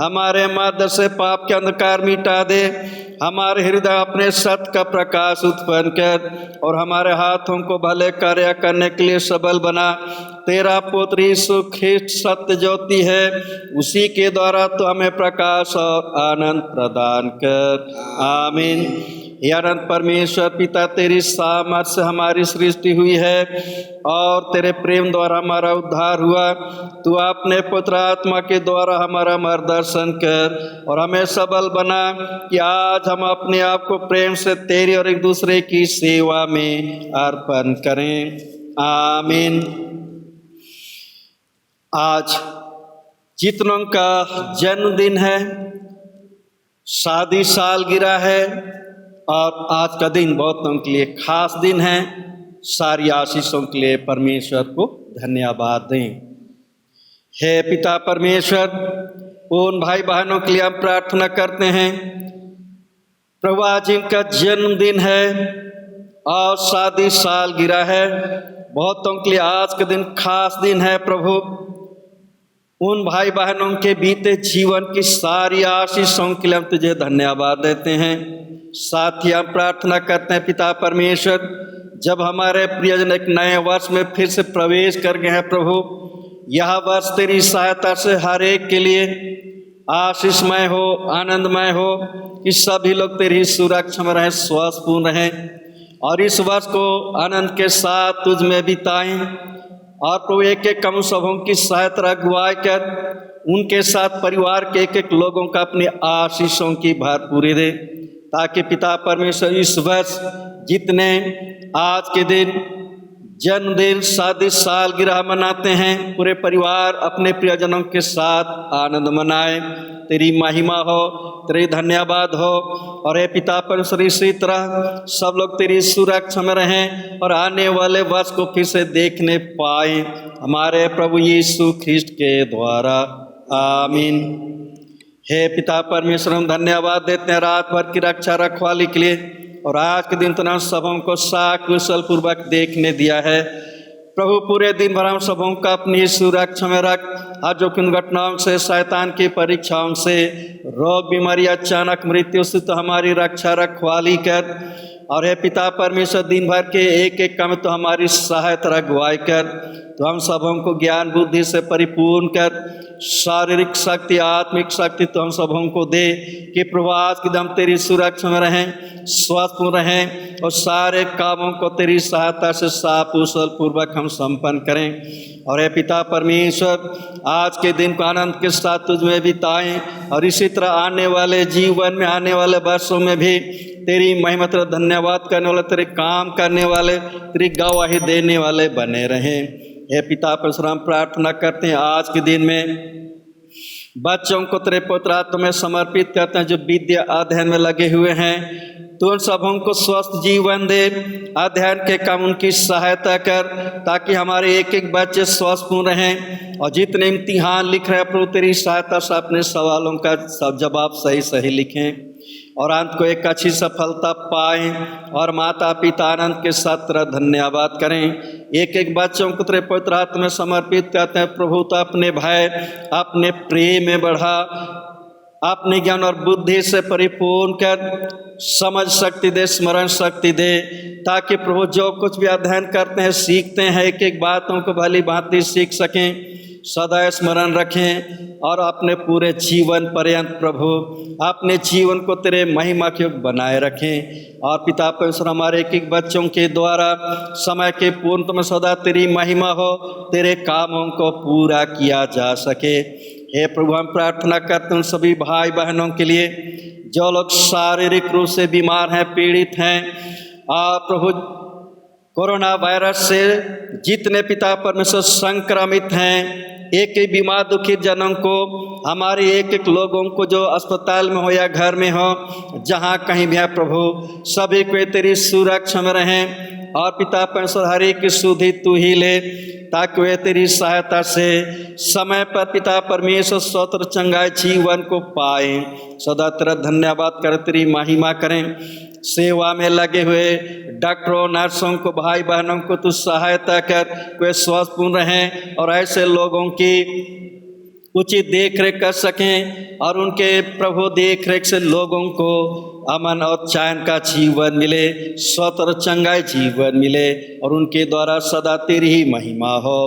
[SPEAKER 2] हमारे मध्य से पाप के अंधकार मिटा दे। हमारे हृदय अपने सत्य का प्रकाश उत्पन्न कर और हमारे हाथों को भले कार्य करने के लिए सबल बना। तेरा पुत्र यीशु ख्रिस्त सत्य ज्योति है, उसी के द्वारा तो हमें प्रकाश और आनंद प्रदान कर। आमीन। हे अनंत परमेश्वर पिता, तेरी सामर्थ से हमारी सृष्टि हुई है और तेरे प्रेम द्वारा हमारा उद्धार हुआ। तू अपने पुत्र आत्मा के द्वारा हमारा मार्गदर्शन कर और हमें सबल बना कि आज हम अपने आप को प्रेम से तेरी और एक दूसरे की सेवा में अर्पण करें। आमीन। आज जितनों का जन्मदिन है, शादी सालगिरह है और आज का दिन बहुतों के लिए खास दिन है। सारी आशीषों के लिए परमेश्वर को धन्यवाद दें। हे पिता परमेश्वर, उन भाई बहनों के लिए हम प्रार्थना करते हैं प्रभु, आज इनका जन्मदिन है और शादी सालगिरह है। बहुतों के लिए आज का दिन खास दिन है प्रभु। उन भाई बहनों के बीते जीवन की सारी आशीषों के लिए हम तुझे धन्यवाद देते हैं। साथ ही हम प्रार्थना करते हैं पिता परमेश्वर, जब हमारे प्रियजन एक नए वर्ष में फिर से प्रवेश कर गए हैं प्रभु, यह वर्ष तेरी सहायता से हर एक के लिए आशीषमय हो, आनंदमय हो, कि सभी लोग तेरी सुरक्षा में रहें, स्वस्थपूर्ण रहें और इस वर्ष को आनंद के साथ तुझ में बिताएं। और प्रभु एक एक हम सबों की सहायता अगुवाई कर उनके साथ परिवार के एक एक लोगों का अपनी आशीषों की भरपूरी दे, ताकि पिता परमेश्वर इस वर्ष जितने आज के दिन जन्मदिन शादी सालगिरह मनाते हैं, पूरे परिवार अपने प्रियजनों के साथ आनंद मनाए। तेरी महिमा हो, तेरी धन्यवाद हो। और हे पिता परमेश्वर, इसी तरह सब लोग तेरी सुरक्षा में रहें और आने वाले वर्ष को फिर से देखने पाए, हमारे प्रभु यीशु ख्रिस्ट के द्वारा, आमीन। हे पिता परमेश्वर, हम धन्यवाद देते हैं रात भर की रक्षा रखवाली के लिए, और आज के दिन तो हम सबों को कुशल पूर्वक देखने दिया है प्रभु। पूरे दिन भर हम सबों का अपनी सुरक्षा में रख, आज जोखिम घटनाओं से, शैतान की परीक्षाओं से, रोग बीमारी, अचानक मृत्यु से तो हमारी रक्षा रखवाली कर। और हे पिता परमेश्वर, दिन भर के एक एक काम तो हमारी सहायता अगुवाई कर। तो हम सबों को ज्ञान बुद्धि से परिपूर्ण कर, शारीरिक शक्ति, आत्मिक शक्ति तो हम सबों को दे, कि प्रभु आज के दिन तेरी सुरक्षा में रहें, स्वस्थ रहें और सारे कामों को तेरी सहायता से कुशल पूर्वक हम संपन्न करें। और हे पिता परमेश्वर, आज के दिन को आनंद के साथ तुझ में बिताएं, और इसी तरह आने वाले जीवन में, आने वाले वर्षों में भी तेरी महिमा, तेरा धन्यवाद करने वाले, तेरे काम करने वाले, तेरी गवाही देने वाले बने रहें। हे पिता परमेश्वर, हम प्रार्थना करते हैं आज के दिन में बच्चों को तेरे पवित्र आत्मा में समर्पित करते हैं, जो विद्या अध्ययन में लगे हुए हैं। तो उन सबों को स्वस्थ जीवन दे, अध्ययन के काम उनकी सहायता कर, ताकि हमारे एक एक बच्चे स्वस्थपूर्ण रहें। और जितने इम्तिहान लिख रहे हैं प्रभु, तेरी सहायता से अपने सवालों का सब जवाब सही सही लिखें और अंत को एक अच्छी सफलता पाएं। और माता पिता आनंद के साथ तेरा धन्यवाद करें। एक एक बच्चों को तेरे पवित्र आत्मा में समर्पित करते हैं प्रभु। तो अपने भय, अपने प्रेम में बढ़ा, अपने ज्ञान और बुद्धि से परिपूर्ण कर, समझ शक्ति दे, स्मरण शक्ति दे, ताकि प्रभु जो कुछ भी अध्ययन करते हैं, सीखते हैं, एक एक बातों को भली भांति सीख सकें, सदा स्मरण रखें और अपने पूरे जीवन पर्यंत प्रभु अपने जीवन को तेरे महिमा के योग्य बनाए रखें। और पिता परमेश्वर, हमारे एक एक बच्चों के द्वारा समय के पूर्ण में सदा तेरी महिमा हो, तेरे कामों को पूरा किया जा सके। हे प्रभु, हम प्रार्थना करते हैं सभी भाई बहनों के लिए जो लोग शारीरिक रूप से बीमार हैं, पीड़ित हैं, और प्रभु कोरोना वायरस से जितने पिता परमेश्वर संक्रमित हैं, एक एक बीमार दुखित जनों को, हमारे एक एक लोगों को जो अस्पताल में हो या घर में हो, जहाँ कहीं भी है प्रभु, सभी को तेरी सुरक्षा में रहें। और पिता परमेश्वर, हर एक की सुधि तू ही ले, ताकि वे तेरी सहायता से समय पर पिता परमेश्वर स्वतंत्र चंगाई जीवन को पाए। सदा तेरा धन्यवाद कर, तेरी महिमा करें। सेवा में लगे हुए डॉक्टरों, नर्सों को, भाई बहनों को तू सहायता कर, वे स्वस्थपूर्ण रहें और ऐसे लोगों की उचित देख रेख कर सकें, और उनके प्रभु देख रेख से लोगों को अमन और चैन का जीवन मिले, स्वतंत्र चंगाई जीवन मिले, और उनके द्वारा सदा तेरी ही महिमा हो।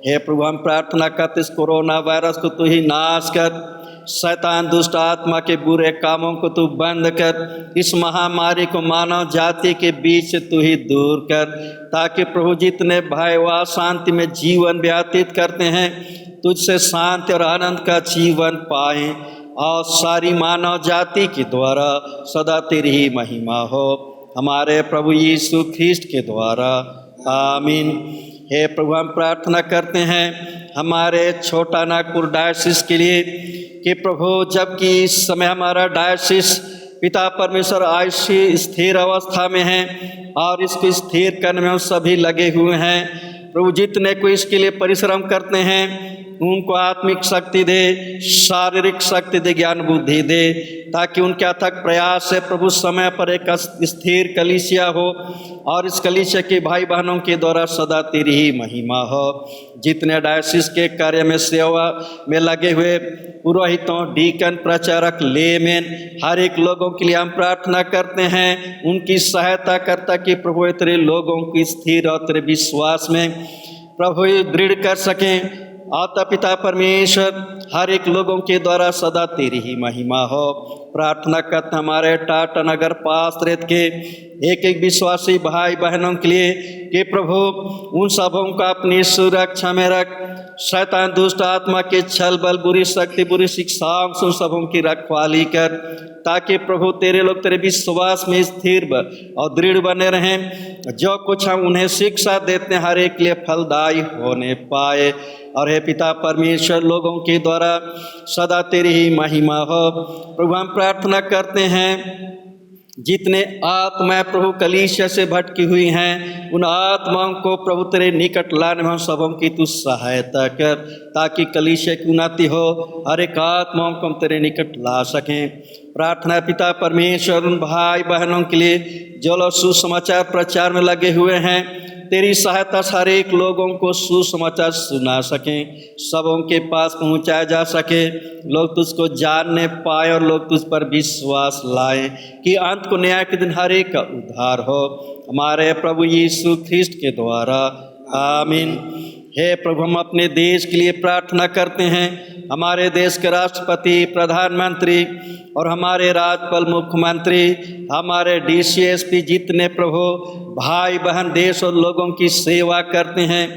[SPEAKER 2] हे प्रभु, हम प्रार्थना करते इस कोरोना वायरस को तू ही नाश कर, शैतान दुष्ट आत्मा के बुरे कामों को तू बंद कर, इस महामारी को मानव जाति के बीच से तू ही दूर कर, ताकि प्रभु जितने भय व शांति में जीवन व्यतीत करते हैं, तुझसे शांति और आनंद का जीवन पाएं, और सारी मानव जाति के द्वारा सदा तेरी ही महिमा हो, हमारे प्रभु यीशु ख्रिस्ट के द्वारा, आमीन। हे प्रभु, हम प्रार्थना करते हैं हमारे छोटा नागपुर डायसिस के लिए, कि प्रभु जबकि इस समय हमारा डायसिस पिता परमेश्वर आयुषी स्थिर अवस्था में है, और इसको स्थिर करने में हम सभी लगे हुए हैं प्रभु। जितने को इसके लिए परिश्रम करते हैं, उनको आत्मिक शक्ति दे, शारीरिक शक्ति दे, ज्ञान बुद्धि दे, ताकि उनके अथक प्रयास से प्रभु समय पर एक स्थिर कलीसिया हो और इस कलीसिया के भाई बहनों के द्वारा सदा तेरी ही महिमा हो। जितने डायसिस के कार्य में सेवा में लगे हुए पुरोहितों, डीकन, प्रचारक, लेमेन, हर एक लोगों के लिए हम प्रार्थना करते हैं, उनकी सहायता करता कि प्रभु तेरे लोगों की स्थिर और तेरे विश्वास में प्रभु दृढ़ कर सकें। आता पिता परमेश्वर, हर एक लोगों के द्वारा सदा तेरी ही महिमा हो। प्रार्थना करते हमारे टाटा नगर पासरेत के एक एक विश्वासी भाई बहनों के लिए कि प्रभु उन सबों का अपनी सुरक्षा में रख, शैतान दुष्ट आत्मा के छल बल, बुरी शक्ति, बुरी शिक्षाओं से उन सबों की रखवाली कर, ताकि प्रभु तेरे लोग तेरे विश्वास में स्थिर और दृढ़ बने रहें। जो कुछ हम उन्हें शिक्षा देते हैं हर एक के लिए फलदायी होने पाए। और हे पिता परमेश्वर, लोगों के द्वारा सदा तेरी ही महिमा हो। प्रभु हम प्रार्थना करते हैं जितने आत्माएं प्रभु कलीसिया से भटकी हुई हैं, उन आत्माओं को प्रभु तेरे निकट लाने में हम सबों की तू सहायता कर, ताकि कलीसिया की उन्नति हो, हर एक आत्माओं को हम तेरे निकट ला सकें। प्रार्थना पिता परमेश्वर उन भाई बहनों के लिए जो लोग सुसमाचार प्रचार में लगे हुए हैं, तेरी सहायता से हर एक लोगों को सुसमाचार सुना सकें, सबों के पास पहुंचाया जा सके, लोग तुझको जानने पाए और लोग तुझ पर विश्वास लाएं कि अंत को न्याय के दिन हर एक का उद्धार हो, हमारे प्रभु यीशु ख्रिस्ट के द्वारा, आमीन। हे प्रभु, हम अपने देश के लिए प्रार्थना करते हैं, हमारे देश के राष्ट्रपति, प्रधानमंत्री और हमारे राज्यपाल, मुख्यमंत्री, हमारे DCSP, जितने प्रभु भाई बहन देश और लोगों की सेवा करते हैं,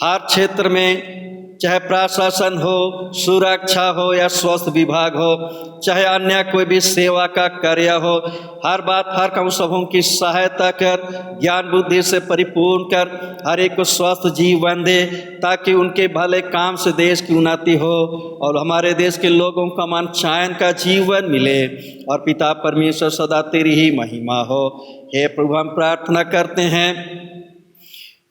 [SPEAKER 2] हर क्षेत्र में, चाहे प्रशासन हो, सुरक्षा हो या स्वास्थ्य विभाग हो, चाहे अन्य कोई भी सेवा का कार्य हो, हर बात हर काम सबों की सहायता कर, ज्ञान बुद्धि से परिपूर्ण कर, हर एक को स्वस्थ जीवन दे, ताकि उनके भले काम से देश की उन्नति हो और हमारे देश के लोगों का मन चैन का जीवन मिले और पिता परमेश्वर सदा तेरी ही महिमा हो। हे प्रभु, हम प्रार्थना करते हैं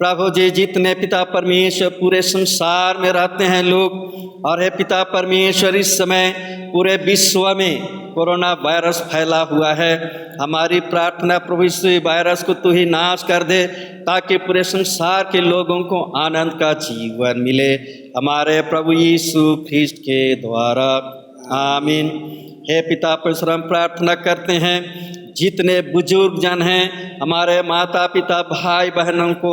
[SPEAKER 2] प्रभु जी, जितने पिता परमेश्वर पूरे संसार में रहते हैं लोग, और हे पिता परमेश्वर इस समय पूरे विश्व में कोरोना वायरस फैला हुआ है, हमारी प्रार्थना प्रभु इस वायरस को तू ही नाश कर दे, ताकि पूरे संसार के लोगों को आनंद का जीवन मिले, हमारे प्रभु यीशु ख्रिस्ट के द्वारा, आमीन। हे पिता परमेश्वर, हम प्रार्थना करते हैं जितने बुजुर्ग जन हैं, हमारे माता पिता भाई बहनों को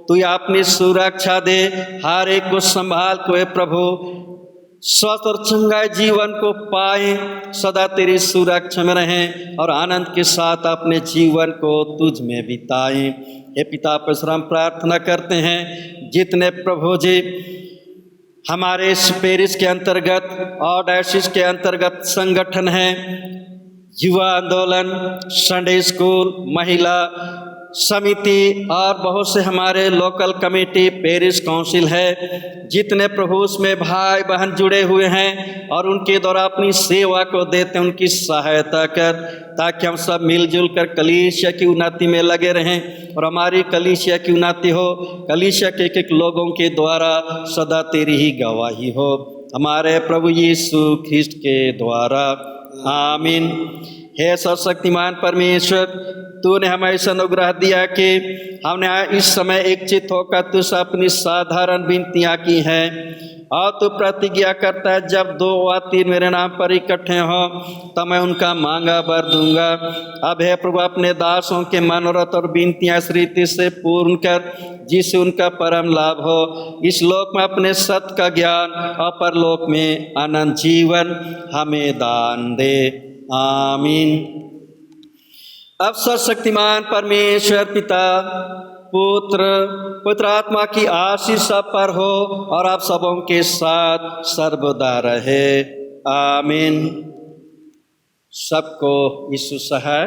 [SPEAKER 2] तू अपनी सुरक्षा दे, हर एक को संभाल को प्रभु स्वस्थ और चंगा जीवन को पाए, सदा तेरी सुरक्षा में रहें और आनंद के साथ अपने जीवन को तुझ में बिताएं। हे पिता परमेश्वर, हम प्रार्थना करते हैं जितने प्रभु जी हमारे इस पेरिस के अंतर्गत और डायसिस के अंतर्गत संगठन हैं, युवा आंदोलन, संडे स्कूल, महिला समिति और बहुत से हमारे लोकल कमेटी, पेरिस काउंसिल है, जितने प्रभु उसमें भाई बहन जुड़े हुए हैं और उनके द्वारा अपनी सेवा को देते हैं, उनकी सहायता कर, ताकि हम सब मिलजुल कर कलीसिया की उन्नति में लगे रहें और हमारी कलीसिया की उन्नति हो, कलीसिया के एक एक लोगों के द्वारा सदा तेरी ही गवाही हो, हमारे प्रभु यीशु ख्रिस्ट के द्वारा, आमीन। हे सर्वशक्तिमान परमेश्वर, तूने हमें ऐसा अनुग्रह दिया कि हमने इस समय एक चित्त होकर तुझसे अपनी साधारण विनतियाँ की हैं, और तू प्रतिज्ञा करता है जब 2 व 3 मेरे नाम पर इकट्ठे हो तब मैं उनका मांगा वर दूंगा। अब हे प्रभु, अपने दासों के मनोरथ और विनतियाँ इस रीति से पूर्ण कर जिससे उनका परम लाभ हो, इस लोक में अपने सत्य का ज्ञान और परलोक में अनंत जीवन हमें दान दे, आमीन। अब सर्वशक्तिमान परमेश्वर पिता, पुत्र आत्मा की आशीष सब पर हो और आप सबों के साथ सर्वदा रहे, आमीन। सबको यीशु सहाय।